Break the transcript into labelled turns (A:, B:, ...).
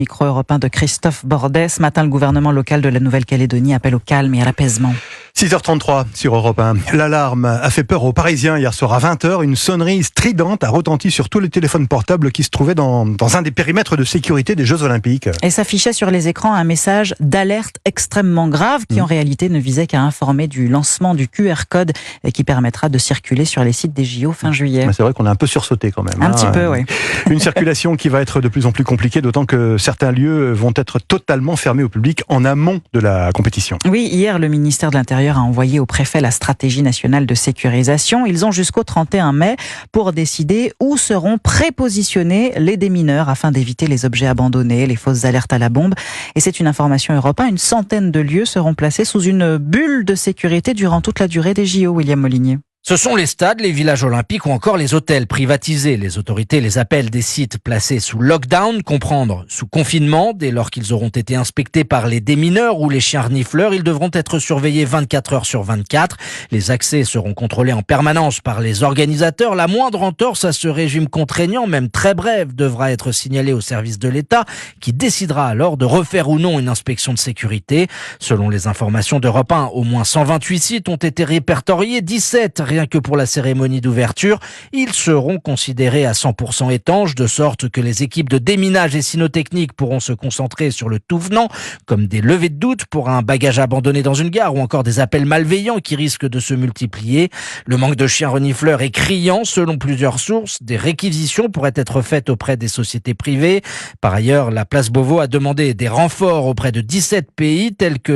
A: Micro européen de Christophe Bordet. Ce matin, le gouvernement local de la Nouvelle-Calédonie appelle au calme et à l'apaisement.
B: 6h33 sur Europe 1. L'alarme a fait peur aux Parisiens hier soir à 20h. Une sonnerie stridente a retenti sur tous les téléphones portables qui se trouvaient dans un des périmètres de sécurité des Jeux Olympiques.
A: Et s'affichait sur les écrans un message d'alerte extrêmement grave qui en réalité ne visait qu'à informer du lancement du QR code qui permettra de circuler sur les sites des JO fin juillet.
B: C'est vrai qu'on a un peu sursauté quand même.
A: Un petit peu, oui.
B: Une circulation qui va être de plus en plus compliquée, d'autant que certains lieux vont être totalement fermés au public en amont de la compétition.
A: Oui, hier, le ministère de l'Intérieur a envoyé au préfet la stratégie nationale de sécurisation. Ils ont jusqu'au 31 mai pour décider où seront prépositionnés les démineurs afin d'éviter les objets abandonnés, les fausses alertes à la bombe. Et c'est une information Europe 1. Une centaine de lieux seront placés sous une bulle de sécurité durant toute la durée des JO, William Molinier.
C: Ce sont les stades, les villages olympiques ou encore les hôtels privatisés. Les autorités les appellent des sites placés sous lockdown, comprendre sous confinement. Dès lors qu'ils auront été inspectés par les démineurs ou les chiens renifleurs, ils devront être surveillés 24 heures sur 24. Les accès seront contrôlés en permanence par les organisateurs. La moindre entorse à ce régime contraignant, même très brève, devra être signalée au service de l'État qui décidera alors de refaire ou non une inspection de sécurité. Selon les informations d'Europe 1, au moins 128 sites ont été répertoriés, 17 rien que pour la cérémonie d'ouverture. Ils seront considérés à 100% étanches, de sorte que les équipes de déminage et cynotechnique pourront se concentrer sur le tout venant, comme des levées de doute pour un bagage abandonné dans une gare ou encore des appels malveillants qui risquent de se multiplier. Le manque de chiens renifleurs est criant. Selon plusieurs sources, des réquisitions pourraient être faites auprès des sociétés privées. Par ailleurs, la place Beauvau a demandé des renforts auprès de 17 pays tels que